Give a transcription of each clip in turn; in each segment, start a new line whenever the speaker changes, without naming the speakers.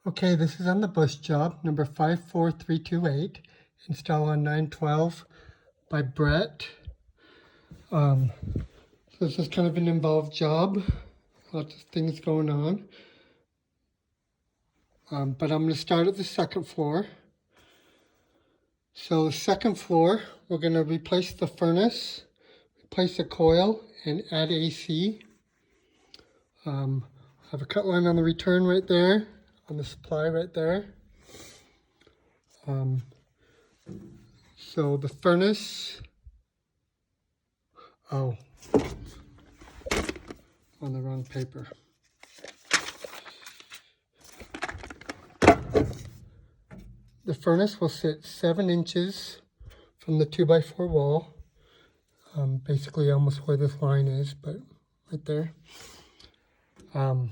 Okay, this is on the Bush job, number 54328, install on 912 by Brett. So this is kind of an involved job, lots of things going on. But I'm going to start at the second floor. So the second floor, we're going to replace the furnace, replace the coil, and add AC. I have a cut line on the return right there, on the supply right there. So the furnace, on the wrong paper. The furnace will sit 7 inches from the 2x4 wall, basically almost where this line is, but right there. And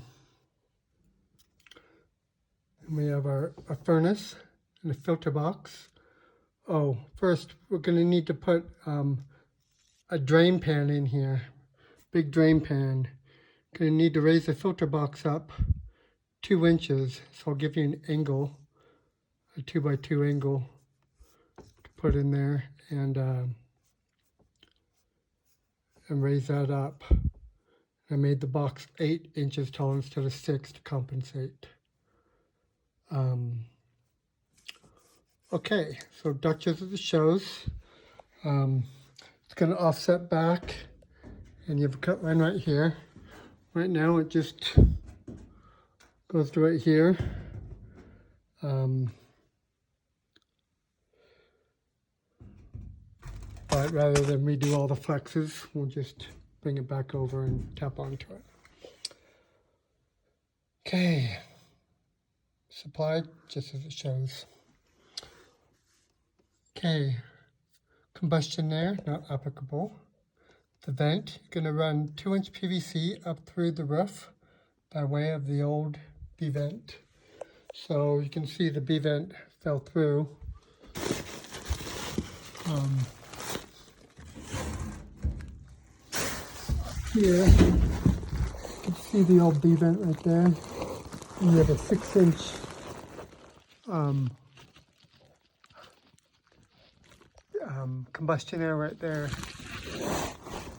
we have our furnace and a filter box. Oh, first we're going to need to put a drain pan in here, big drain pan. Going to need to raise the filter box up 2 inches, so I'll give you an angle, a 2x2 angle to put in there, and raise that up. I made the box 8 inches tall instead of 6 to compensate. Okay, so Duchess of the shows. It's going to offset back, and you have a cut line right here. Right now it just goes to right here. But rather than redo all the flexes, we'll just bring it back over and tap onto it. Okay, supply just as it shows. Okay, combustion there, not applicable. The vent, you're going to run 2-inch PVC up through the roof by way of the old B-vent. So you can see the B-vent fell through. Here, you can see the old B-vent right there. And you have a 6-inch combustion air right there.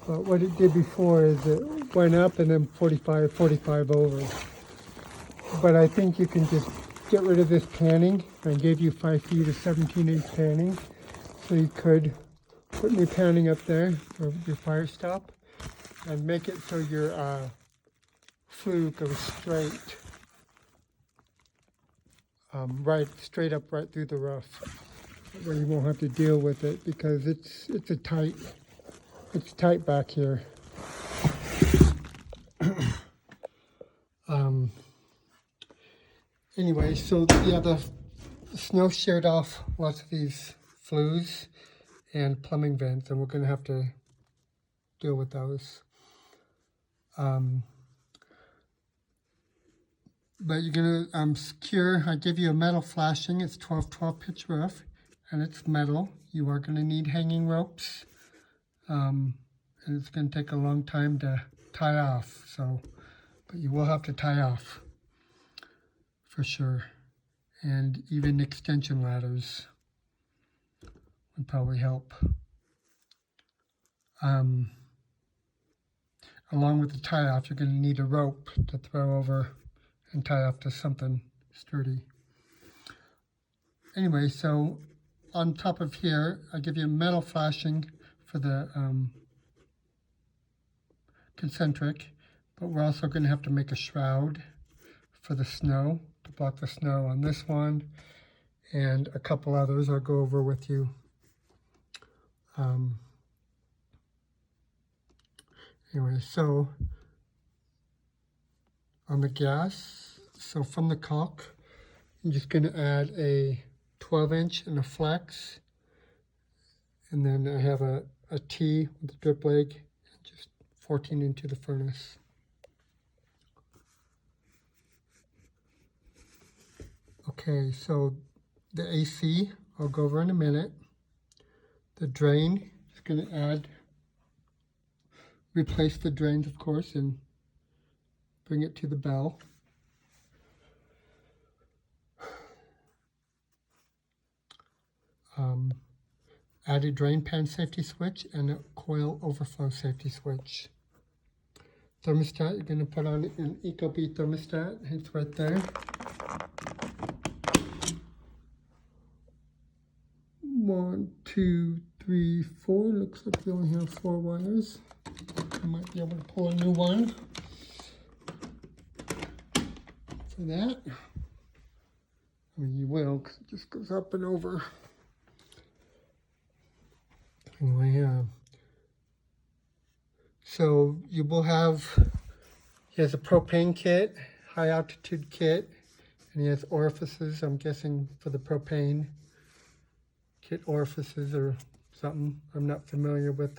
But what it did before is it went up and then 45 over. But I think you can just get rid of this panning. I gave you 5 feet of 17-inch panning. So you could put new panning up there for your fire stop and make it so your flue goes straight. Straight up right through the roof, where you won't have to deal with it because it's tight back here. Anyway, so yeah, the snow sheared off lots of these flues and plumbing vents, and we're going to have to deal with those. But you're going to secure, I give you a metal flashing, it's 12-12 pitch roof, and it's metal. You are going to need hanging ropes, and it's going to take a long time to tie off, but you will have to tie off for sure. And even extension ladders would probably help. Along with the tie off, you're going to need a rope to throw over and tie off to something sturdy. Anyway, so on top of here, I give you a metal flashing for the concentric, but we're also going to have to make a shroud for the snow, to block the snow on this one, and a couple others I'll go over with you. Anyway, so on the gas, so from the caulk, I'm just going to add a 12-inch and a flex, and then I have a T with a drip leg, and just 14 into the furnace. Okay, so the AC, I'll go over in a minute. The drain, just going to replace the drains, of course, and bring it to the bell. add a drain pan safety switch and a coil overflow safety switch. Thermostat, you're going to put on an Ecobee thermostat. It's right there. 1, 2, 3, 4. Looks like we only have 4 wires. I might be able to pull a new one for that. I mean, you will, because it just goes up and over. Anyway, so you will have, he has a propane kit, high altitude kit, and he has orifices, I'm guessing for the propane kit orifices or something. I'm not familiar with,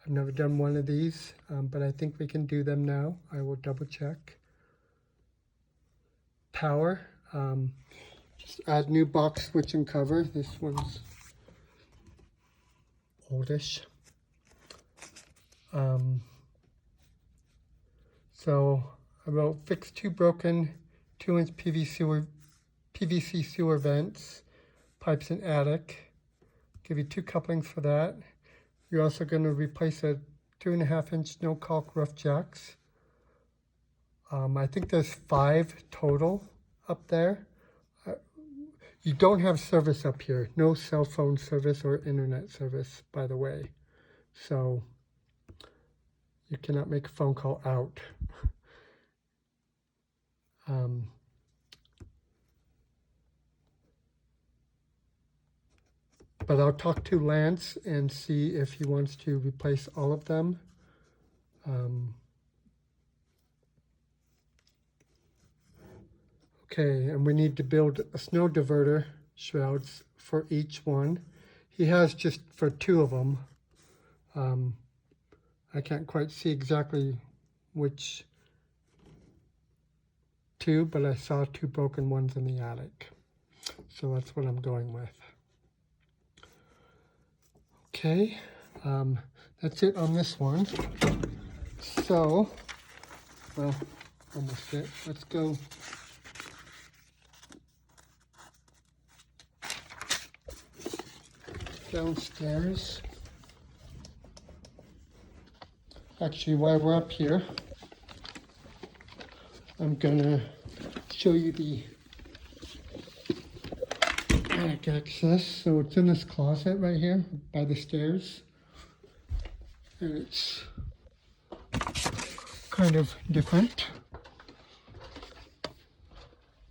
I've never done one of these, but I think we can do them now. I will double check. Power, just add new box switch and cover. This one's oldish. So I wrote fix 2 broken 2-inch PVC sewer vents, pipes in attic. Give you 2 couplings for that. You're also going to replace a 2.5-inch no caulk roof jacks. I think there's 5 total up there. You don't have service up here. No cell phone service or internet service, by the way. So you cannot make a phone call out. But I'll talk to Lance and see if he wants to replace all of them. Okay, and we need to build a snow diverter shrouds for each one. He has just for 2 of them. I can't quite see exactly which 2, but I saw 2 broken ones in the attic. So that's what I'm going with. Okay, that's it on this one. So, well, almost it. Let's go downstairs. Actually, while we're up here, I'm gonna show you the attic access. So it's in this closet right here by the stairs, and it's kind of different,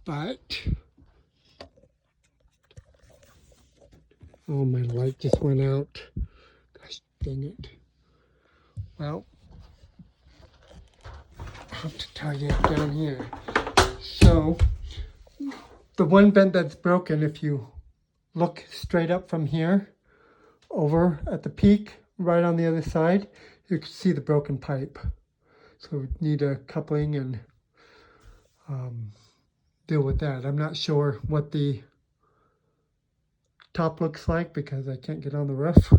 but oh, my light just went out. Gosh dang it. Well, I have to tell you down here. So the one vent that's broken, if you look straight up from here over at the peak right on the other side, you can see the broken pipe. So we need a coupling and deal with that. I'm not sure what the top looks like because I can't get on the roof,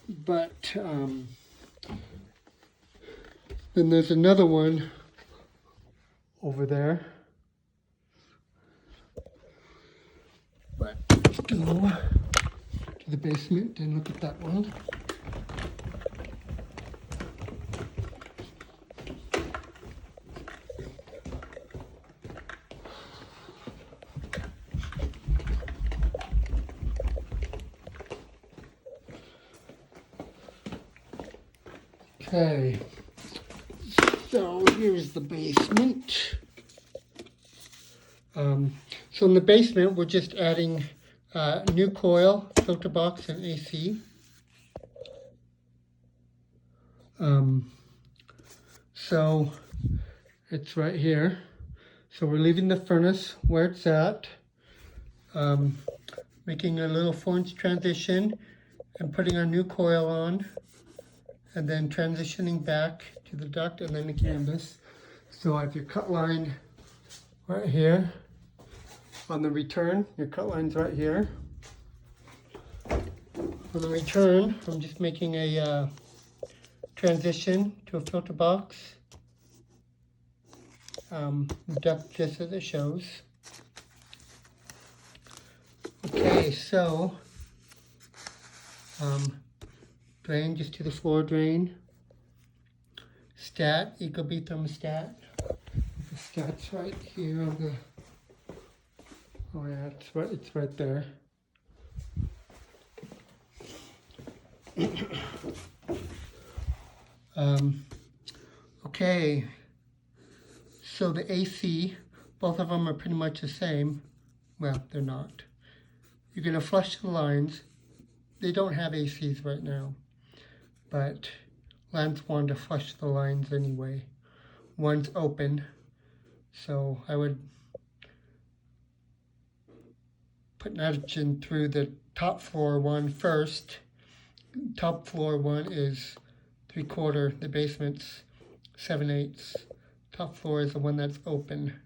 but then there's another one over there. But let's go to the basement and look at that one. Okay, so here's the basement. So in the basement, we're just adding new coil, filter box, and AC. So it's right here. So we're leaving the furnace where it's at, making a little 4-inch transition and putting our new coil on, and then transitioning back to the duct and then the canvas. So I have your cut line right here. On the return, your cut line's right here. On the return, I'm just making a transition to a filter box. Duct just as it shows. Okay, so Drain, just do the floor drain. Stat, Ecobee thermostat. The stat's right here on the, oh yeah, it's right there. Okay, so the AC, both of them are pretty much the same. Well, they're not. You're going to flush the lines. They don't have ACs right now, but Lance wanted to flush the lines anyway. One's open, so I would put nitrogen through the top floor one first. Top floor one is 3/4, the basement's 7/8. Top floor is the one that's open.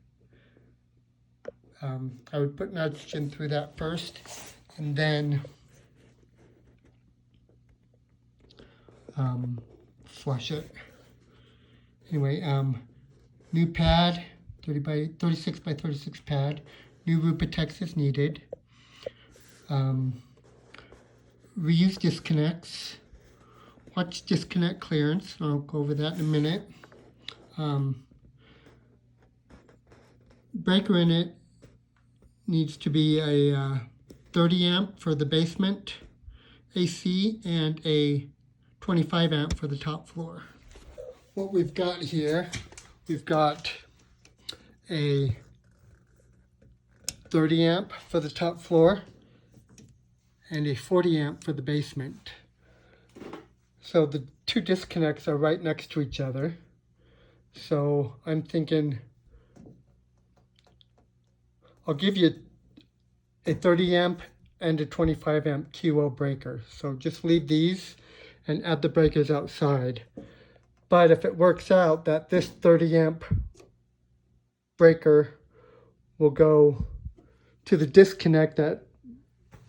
I would put nitrogen through that first, and then flush it. Anyway, new pad, 36 by 36 pad. New Rupatex is needed. Reuse disconnects. Watch disconnect clearance. I'll go over that in a minute. Breaker in it needs to be a 30 amp for the basement AC and a 25 amp for the top floor. What we've got here, we've got a 30 amp for the top floor and a 40 amp for the basement. So the two disconnects are right next to each other. So I'm thinking I'll give you a 30 amp and a 25 amp QO breaker. So just leave these and add the breakers outside. But if it works out that this 30 amp breaker will go to the disconnect that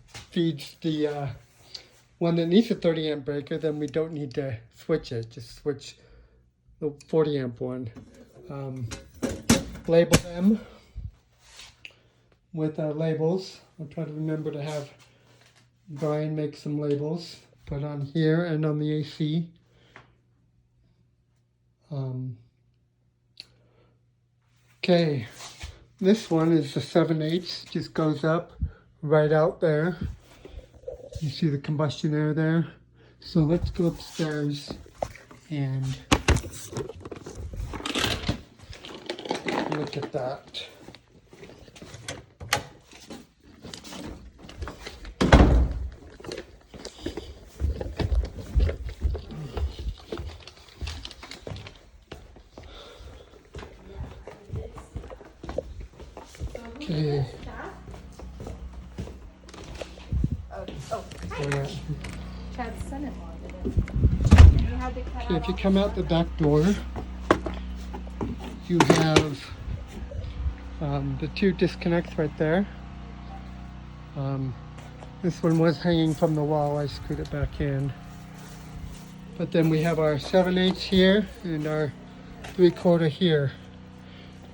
feeds the one that needs a 30 amp breaker, then we don't need to switch it. Just switch the 40 amp one. Label them with labels. I'll try to remember to have Brian make some labels. Put on here and on the AC. Okay, this one is the 7/8, just goes up right out there. You see the combustion air there. So let's go upstairs and look at that. Okay.
Chad's son-in-law did it. You had to cut
Okay, if you come out the back door, you have the two disconnects right there. This one was hanging from the wall. I screwed it back in. But then we have our 7/8 here and our 3/4 here.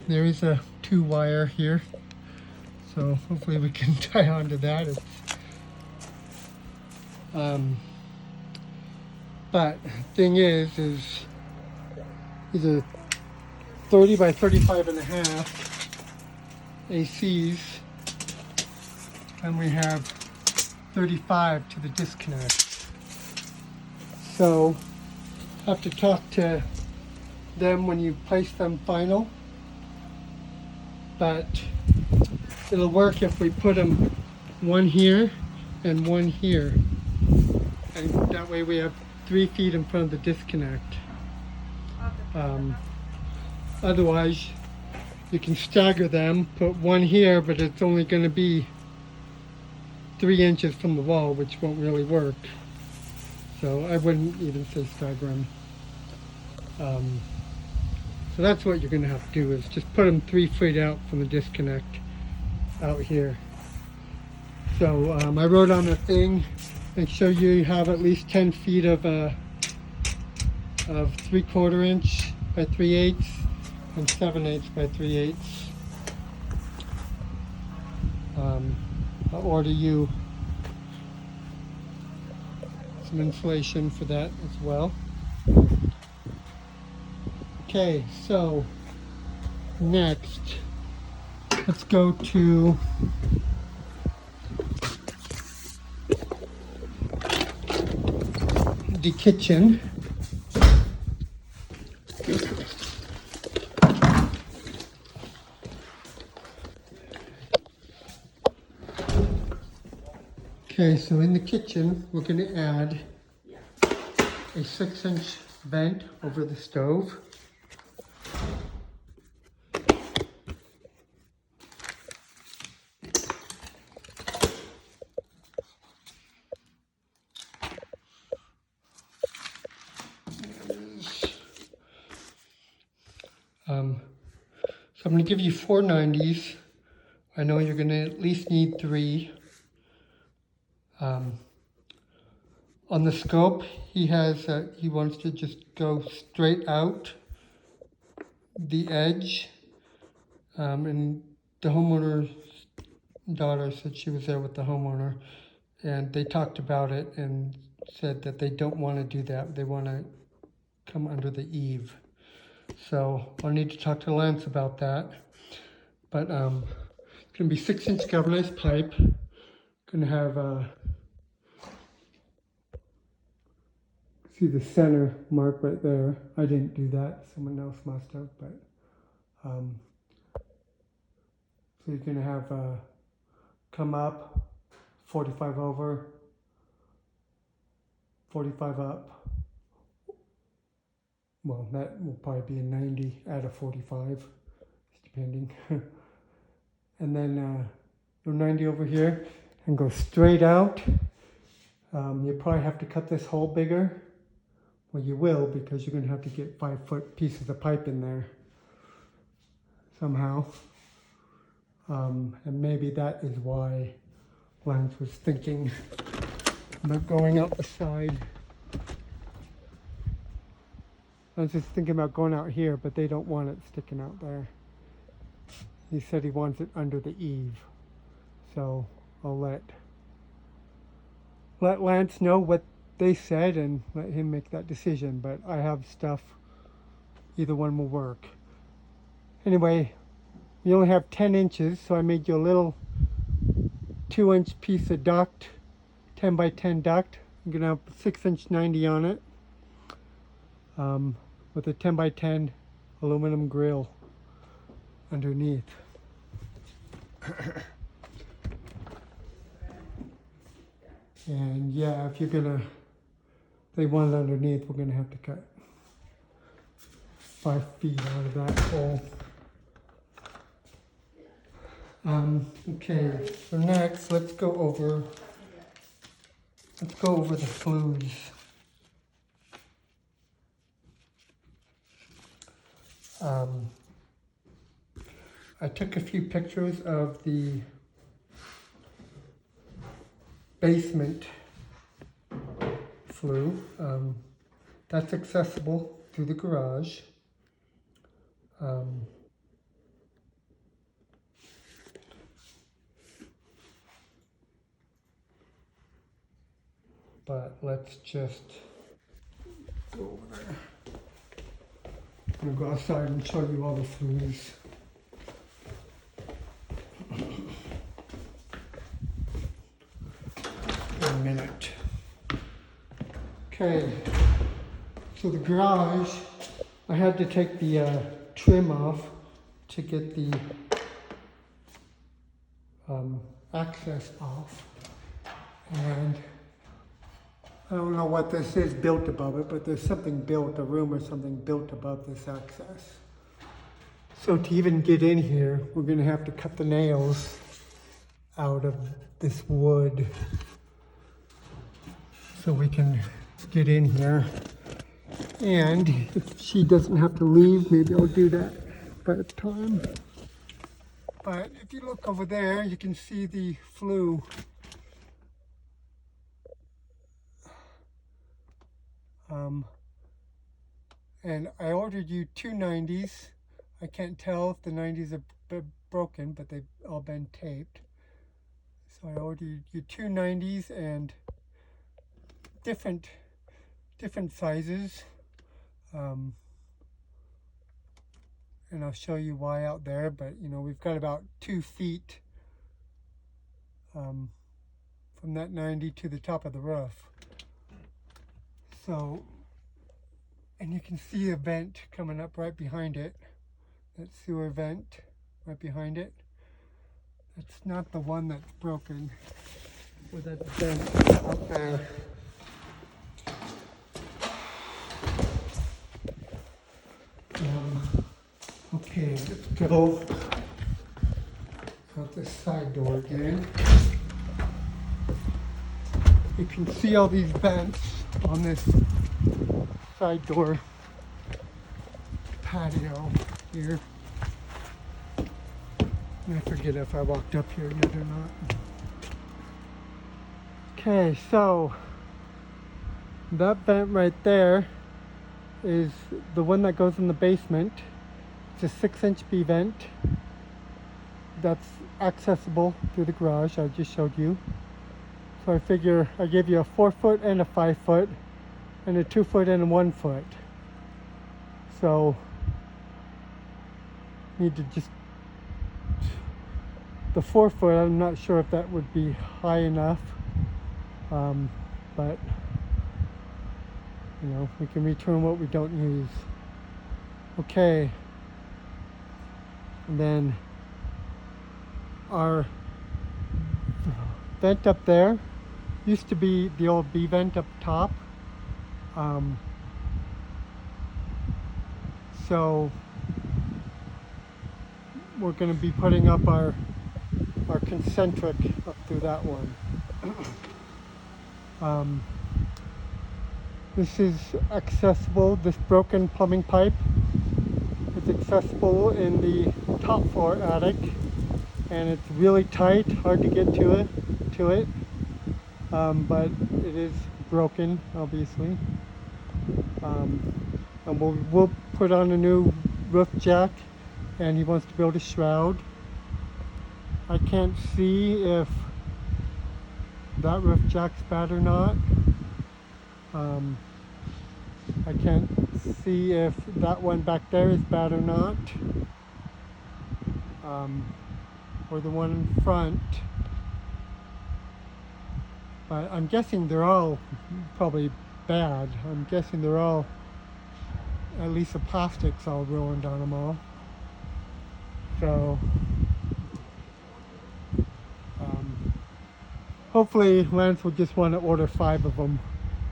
There is a 2-wire here. So hopefully we can tie onto that. But thing is these are 30 by 35 and a half ACs, and we have 35 to the disconnect. So have to talk to them when you place them final, but it'll work if we put them one here and one here, and that way we have 3 feet in front of the disconnect. Otherwise you can stagger them, put one here, but it's only going to be 3 inches from the wall, which won't really work. So I wouldn't even say stagger them. So that's what you're going to have to do, is just put them 3 feet out from the disconnect out here. So I wrote on the thing, make sure you have at least 10 feet of 3/4 inch by 3/8 and 7/8 by 3/8. I'll order you some insulation for that as well. Okay, so next, let's go to the kitchen. Okay, so in the kitchen, we're going to add a 6-inch vent over the stove. So I'm going to give you 490s. I know you're going to at least need 3. On the scope, he wants to just go straight out the edge. And the homeowner's daughter said she was there with the homeowner, and they talked about it and said that they don't want to do that. They want to come under the eave. So I'll need to talk to Lance about that. But it's going to be 6-inch galvanized pipe. Going to have see the center mark right there. I didn't do that. Someone else must have. But so you're going to have come up, 45 over, 45 up. Well, that will probably be a 90 out of 45, depending. And then go 90 over here and go straight out. You probably have to cut this hole bigger. Well, you will, because you're going to have to get 5-foot pieces of pipe in there somehow. And maybe that is why Lance was thinking about going out the side. I was just thinking about going out here, but they don't want it sticking out there. He said he wants it under the eave. So I'll let Lance know what they said and let him make that decision. But I have stuff, either one will work. Anyway, we only have 10 inches, so I made you a little 2-inch piece of duct, 10 by 10 duct. I'm gonna have a 6-inch 90 on it, with a 10 by 10 aluminum grill underneath. And yeah, if they want it underneath, we're gonna have to cut 5 feet out of that hole. Okay, so next let's go over the flues. I took a few pictures of the basement flue. That's accessible through the garage. But let's just go over there. I'm going to go outside and show you all the flues. In a minute. Okay, so the garage, I had to take the trim off to get the access off. And I don't know what this is built above it, but there's something built, a room or something built above this access. So to even get in here, we're going to have to cut the nails out of this wood so we can get in here. And if she doesn't have to leave, maybe I'll do that by the time. But if you look over there, you can see the flue. And I ordered you 2 90s. I can't tell if the 90s are broken, but they've all been taped. So I ordered you 2 90s, and different sizes. And I'll show you why out there, but you know, we've got about 2 feet from that 90 to the top of the roof. So, and you can see a vent coming up right behind it. That sewer vent right behind it. That's not the one that's broken. Or that vent out there. Okay, let's go out this side door again. You can see all these vents on this side door patio here. And I forget if I walked up here yet or not. Okay, so that vent right there is the one that goes in the basement. It's a 6-inch B vent that's accessible through the garage I just showed you. So I figure I gave you a 4-foot and a 5-foot and a 2-foot and a 1-foot. So need to just, the 4-foot, I'm not sure if that would be high enough, but you know, we can return what we don't use. Okay. And then our vent up there used to be the old B vent up top. So we're going to be putting up our concentric up through that one. This is accessible, this broken plumbing pipe is accessible in the top floor attic, and it's really tight, hard to get to it, but it is broken, obviously. And we'll put on a new roof jack, and he wants to build a shroud. I can't see if that roof jack's bad or not. I can't see if that one back there is bad or not, or the one in front, but I'm guessing they're all probably bad. I'm guessing they're all, at least the plastic's all ruined on them all. So hopefully Lance will just want to order 5 of them,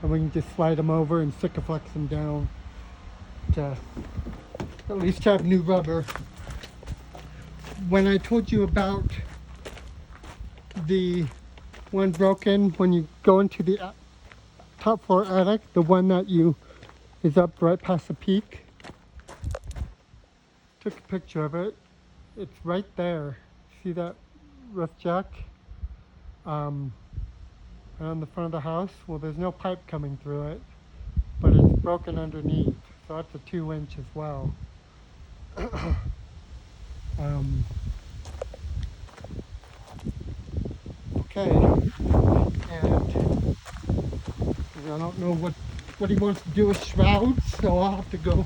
and we can just slide them over and Sikaflex them down to at least have new rubber. When I told you about the one broken when you go into the top floor attic, the one that is up right past the peak, took a picture of it. It's right there. See that roof jack? On the front of the house. Well, there's no pipe coming through it, but it's broken underneath, so that's a 2-inch as well. Okay, and I don't know what he wants to do with shrouds, so I'll have to go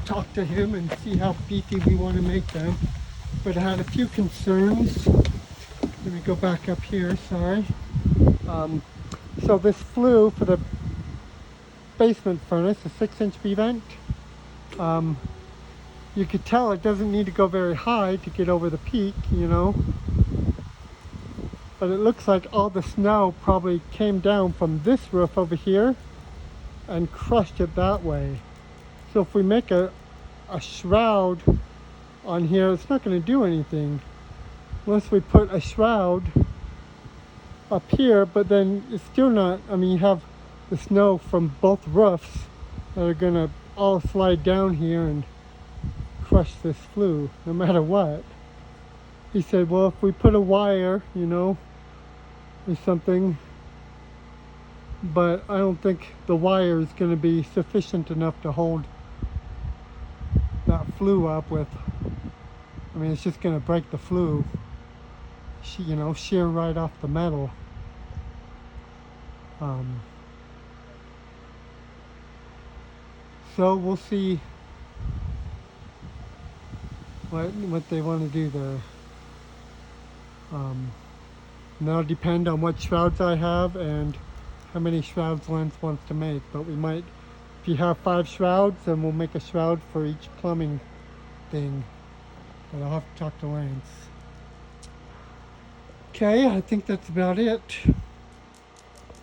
talk to him and see how beefy we want to make them. But I had a few concerns. Let me go back up here, sorry. So this flue for the basement furnace, a 6-inch B vent, you could tell it doesn't need to go very high to get over the peak, you know. But it looks like all the snow probably came down from this roof over here and crushed it that way. So if we make a shroud on here, it's not going to do anything unless we put a shroud up here, but then it's still not, I mean, you have the snow from both roofs that are going to all slide down here and crush this flue no matter what. He said, well, if we put a wire, you know, or something, but I don't think the wire is going to be sufficient enough to hold that flue up with. I mean, it's just going to break the flue, you know, shear right off the metal. So we'll see what they want to do there. And that'll depend on what shrouds I have and how many shrouds Lance wants to make. But we might, if you have 5 shrouds, then we'll make a shroud for each plumbing thing. But I'll have to talk to Lance. Okay, I think that's about it.